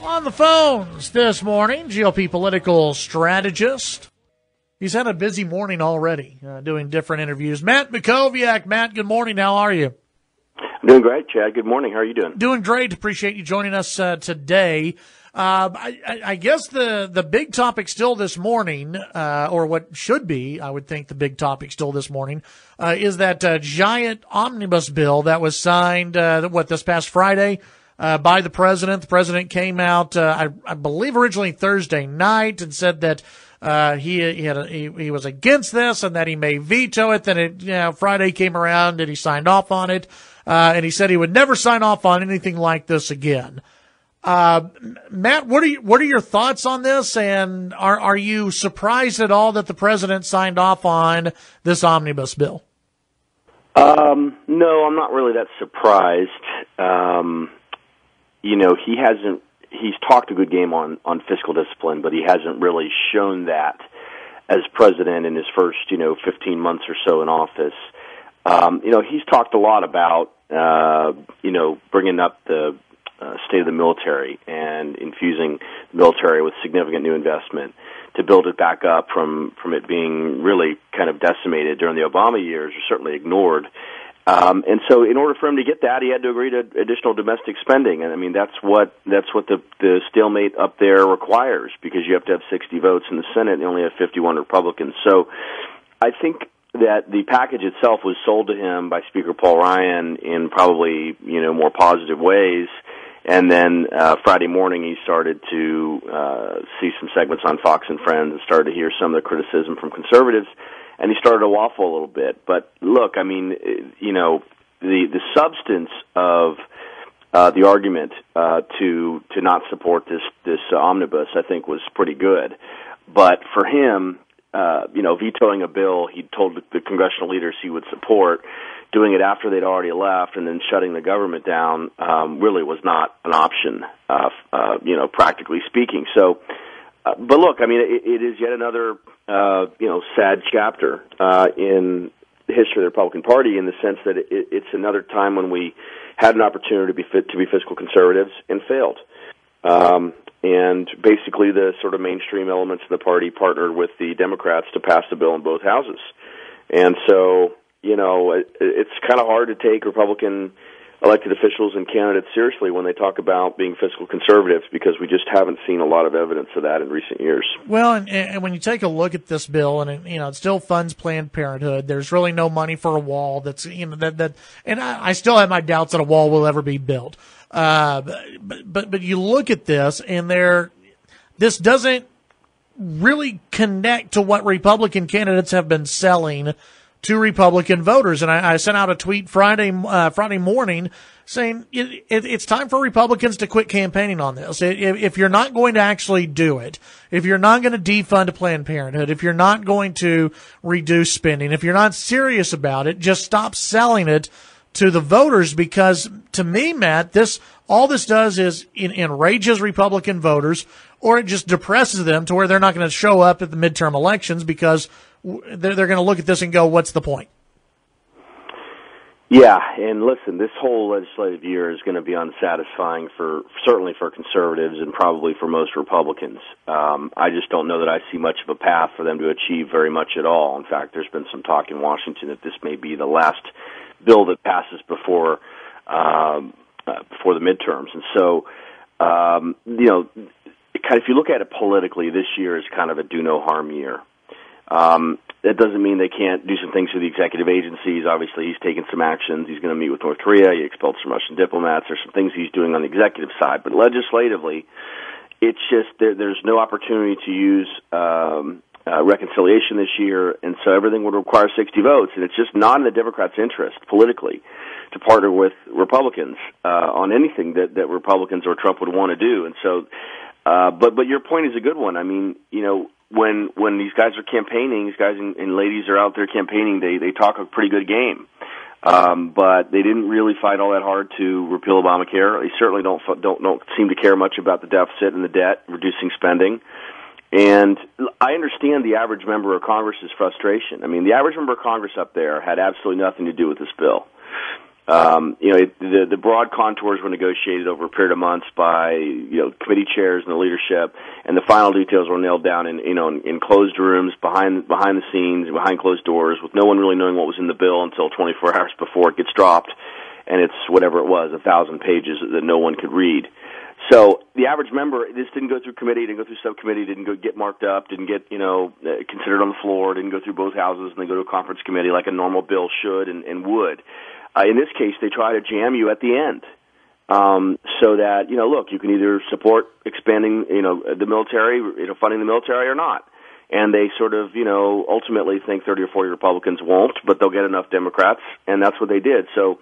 On the phones this morning, GOP political strategist. He's had a busy morning already, doing different interviews. Matt Mackowiak. Matt, good morning. How are you? I'm doing great, Chad. Good morning. How are you doing? Doing great. Appreciate you joining us today. I guess the big topic still this morning, or what should be, I would think the big topic still this morning, is that giant omnibus bill that was signed, this past Friday, by the president. The president came out, I believe originally Thursday night, and said that he was against this and that he may veto it. Then Friday came around and he signed off on it, and he said he would never sign off on anything like this again. Matt, what are your thoughts on this? And are you surprised at all that the president signed off on this omnibus bill? No, I'm not really that surprised. He's talked a good game on fiscal discipline, but he hasn't really shown that as president in his first, 15 months or so in office. He's talked a lot about, bringing up the state of the military and infusing the military with significant new investment to build it back up from it being really kind of decimated during the Obama years, or certainly ignored. And so in order for him to get that, he had to agree to additional domestic spending. And I mean, that's what the stalemate up there requires, because you have to have 60 votes in the Senate and you only have 51 Republicans. So I think that the package itself was sold to him by Speaker Paul Ryan in probably, more positive ways. And then Friday morning he started to see some segments on Fox and Friends and started to hear some of the criticism from conservatives. And he started to waffle a little bit. But look, I mean, the substance of the argument to not support this omnibus, I think, was pretty good. But for him, vetoing a bill he told the congressional leaders he would support, doing it after they'd already left, and then shutting the government down, really was not an option, practically speaking. So. But look, I mean, it is yet another, sad chapter in the history of the Republican Party, in the sense that it's another time when we had an opportunity to be fiscal conservatives and failed. And basically, the sort of mainstream elements of the party partnered with the Democrats to pass the bill in both houses. And so, it's kind of hard to take Republican elected officials and candidates seriously when they talk about being fiscal conservatives, because we just haven't seen a lot of evidence of that in recent years. Well, and when you take a look at this bill, and it still funds Planned Parenthood, there's really no money for a wall. That's and I still have my doubts that a wall will ever be built. But you look at this, and this doesn't really connect to what Republican candidates have been selling to Republican voters. And I sent out a tweet Friday morning saying it's time for Republicans to quit campaigning on this. If you're not going to actually do it, if you're not going to defund Planned Parenthood, if you're not going to reduce spending, if you're not serious about it, just stop selling it to the voters. Because to me, Matt, all this does is enrages Republican voters, or it just depresses them to where they're not going to show up at the midterm elections, because they're going to look at this and go, what's the point? Yeah, and listen, this whole legislative year is going to be unsatisfying certainly for conservatives and probably for most Republicans. I just don't know that I see much of a path for them to achieve very much at all. In fact, there's been some talk in Washington that this may be the last bill that passes before the midterms. And so, if you look at it politically, this year is kind of a do no harm year. That doesn't mean they can't do some things with the executive agencies. Obviously, he's taken some actions. He's going to meet with North Korea. He expelled some Russian diplomats. There's some things he's doing on the executive side. But legislatively, it's just there's no opportunity to use reconciliation this year, and so everything would require 60 votes. And it's just not in the Democrats' interest politically to partner with Republicans on anything that Republicans or Trump would want to do. And so, but your point is a good one. I mean, when these guys are campaigning, these guys and ladies are out there campaigning, they talk a pretty good game. But they didn't really fight all that hard to repeal Obamacare. They certainly don't seem to care much about the deficit and the debt, reducing spending. And I understand the average member of Congress's frustration. I mean, the average member of Congress up there had absolutely nothing to do with this bill. The broad contours were negotiated over a period of months by, committee chairs and the leadership, and the final details were nailed down in closed rooms, behind the scenes, behind closed doors, with no one really knowing what was in the bill until 24 hours before it gets dropped, and it's whatever it was, 1,000 pages that no one could read. So the average member, this didn't go through committee, didn't go through subcommittee, didn't get marked up, didn't get, considered on the floor, didn't go through both houses, and then go to a conference committee like a normal bill should and would. In this case, they try to jam you at the end, so that, look, you can either support expanding, the military, funding the military or not. And they sort of, ultimately think 30 or 40 Republicans won't, but they'll get enough Democrats, and that's what they did. So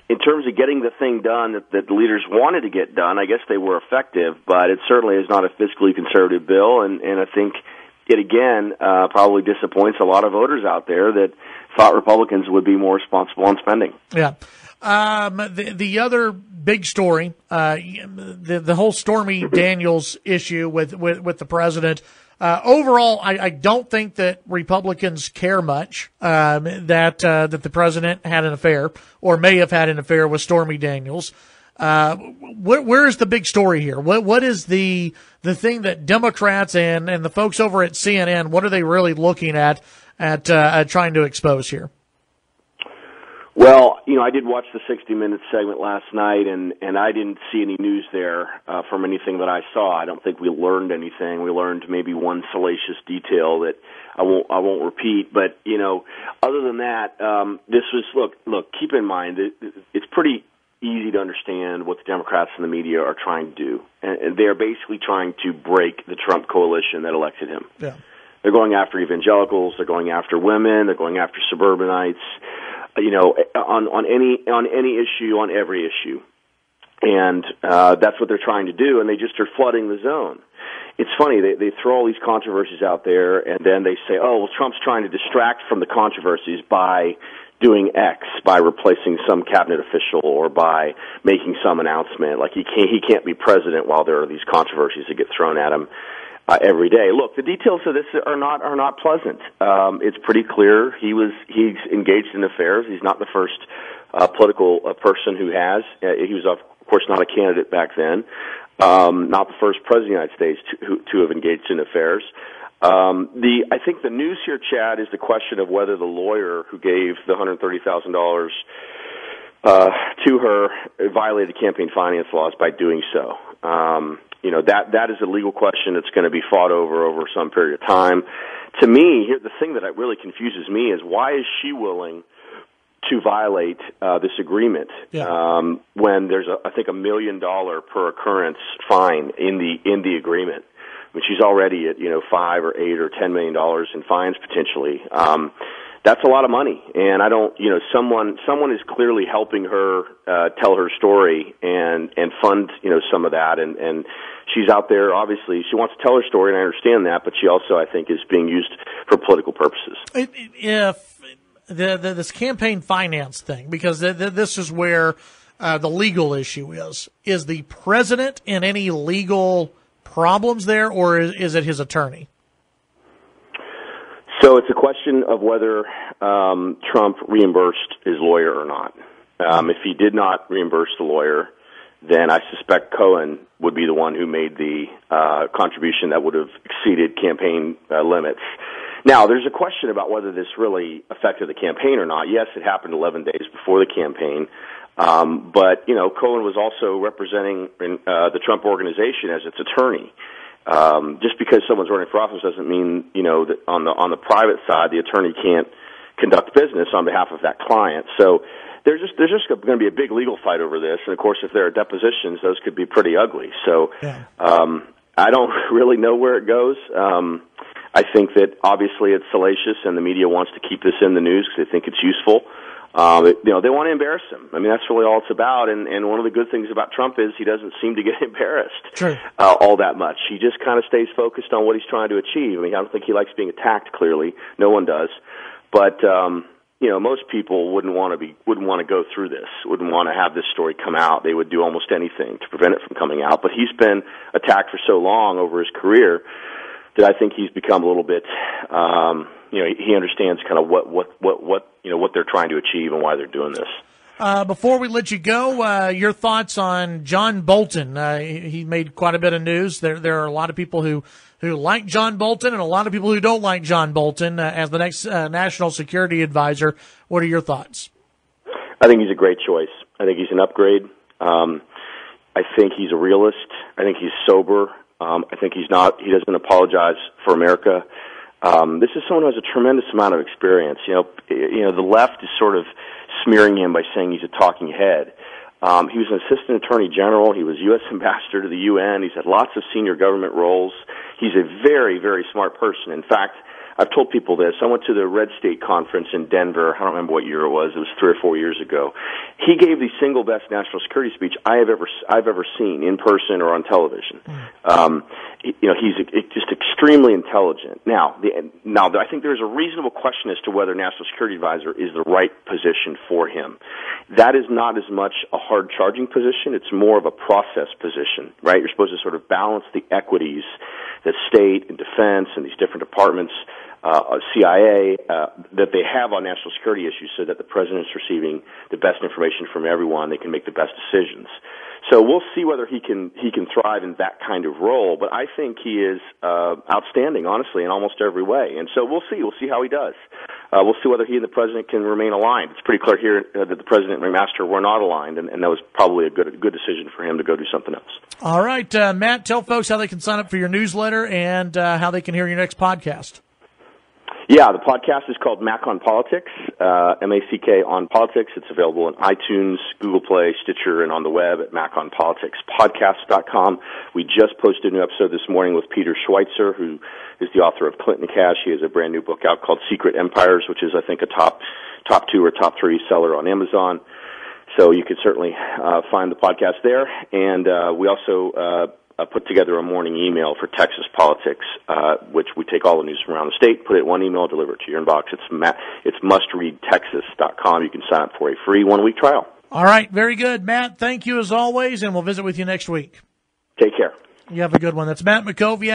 in terms of getting the thing done that the leaders wanted to get done, I guess they were effective, but it certainly is not a fiscally conservative bill, and I think it, again, probably disappoints a lot of voters out there that thought Republicans would be more responsible on spending. Yeah. The other big story, the whole Stormy Daniels issue with the president. Overall, I don't think that Republicans care much that the president had an affair or may have had an affair with Stormy Daniels. Where is the big story here? What is the thing that Democrats and the folks over at CNN, what are they really looking at trying to expose here? Well, I did watch the 60 Minutes segment last night, and I didn't see any news there from anything that I saw. I don't think we learned anything. We learned maybe one salacious detail that I won't repeat. But other than that, this was look. Keep in mind it's pretty easy to understand what the Democrats and the media are trying to do, and they are basically trying to break the Trump coalition that elected him. Yeah. They're going after evangelicals. They're going after women. They're going after suburbanites. On any issue, on every issue, and that's what they're trying to do. And they just are flooding the zone. It's funny, they throw all these controversies out there, and then they say, "Oh, well, Trump's trying to distract from the controversies by doing X, by replacing some cabinet official, or by making some announcement. Like he can't be president while there are these controversies that get thrown at him." Every day. Look, the details of this are not pleasant. It's pretty clear he's engaged in affairs. He's not the first political person who has. He was, of course, not a candidate back then. Not the first president of the United States to have engaged in affairs. I think the news here, Chad, is the question of whether the lawyer who gave the $130,000 to her violated campaign finance laws by doing so. That is a legal question that's going to be fought over some period of time. To me, the thing that really confuses me is why is she willing to violate this agreement when there's I think $1 million per occurrence fine in the agreement. I mean, she's already at $5 or $8 or $10 million in fines potentially. That's a lot of money, and I don't. Someone is clearly helping her tell her story and fund some of that, and she's out there. Obviously, she wants to tell her story, and I understand that, but she also, I think, is being used for political purposes. If this campaign finance thing, because this is where the legal issue is the president in any legal problems there, or is it his attorney? So it's a question of whether Trump reimbursed his lawyer or not. If he did not reimburse the lawyer, then I suspect Cohen would be the one who made the contribution that would have exceeded campaign limits. Now, there's a question about whether this really affected the campaign or not. Yes, it happened 11 days before the campaign, but Cohen was also representing the Trump organization as its attorney. Just because someone's running for office doesn't mean, that on the private side, the attorney can't conduct business on behalf of that client. So there's just going to be a big legal fight over this. And of course, if there are depositions, those could be pretty ugly. So, I don't really know where it goes. I think that obviously it's salacious and the media wants to keep this in the news because they think it's useful. They want to embarrass him. I mean, that's really all it's about. And one of the good things about Trump is he doesn't seem to get embarrassed all that much. He just kind of stays focused on what he's trying to achieve. I mean, I don't think he likes being attacked. Clearly, no one does. But most people wouldn't want to go through this. Wouldn't want to have this story come out. They would do almost anything to prevent it from coming out. But he's been attacked for so long over his career that I think he's become a little bit. He understands kind of what they're trying to achieve and why they're doing this. Before we let you go, your thoughts on John Bolton. He made quite a bit of news. There are a lot of people who like John Bolton and a lot of people who don't like John Bolton as the next national security advisor. What are your thoughts? I think he's a great choice. I think he's an upgrade. I think he's a realist. I think he's sober. I think he doesn't apologize for America. This is someone who has a tremendous amount of experience. You know, the left is sort of smearing him by saying he's a talking head. He was an assistant attorney general. He was U.S. ambassador to the UN. He's had lots of senior government roles. He's a very, very smart person. In fact, I've told people this. I went to the Red State Conference in Denver. I don't remember what year it was. It was 3 or 4 years ago. He gave the single best national security speech I've ever seen in person or on television. He's just extremely intelligent. Now, I think there's a reasonable question as to whether national security advisor is the right position for him. That is not as much a hard charging position. It's more of a process position, right? You're supposed to sort of balance the equities that state and defense and these different departments, CIA, that they have on national security issues, so that the president's receiving the best information from everyone. They can make the best decisions. So we'll see whether he can thrive in that kind of role. But I think he is outstanding, honestly, in almost every way. And so we'll see. We'll see how he does. We'll see whether he and the president can remain aligned. It's pretty clear here that the president and McMaster were not aligned, and that was probably a good decision for him to go do something else. All right, Matt, tell folks how they can sign up for your newsletter and how they can hear your next podcast. Yeah, the podcast is called Mac on Politics, M-A-C-K on Politics. It's available on iTunes, Google Play, Stitcher, and on the web at mackonpoliticspodcast.com. We just posted a new episode this morning with Peter Schweitzer, who is the author of Clinton Cash. He has a brand new book out called Secret Empires, which is, I think, a top 2 or top 3 seller on Amazon. So you can certainly find the podcast there. And we also put together a morning email for Texas politics, which we take all the news from around the state, put it in one email, deliver it to your inbox. It's mustreadtexas.com. You can sign up for a free 1-week trial. All right, very good. Matt, thank you as always, and we'll visit with you next week. Take care. You have a good one. That's Matt Mackowiak.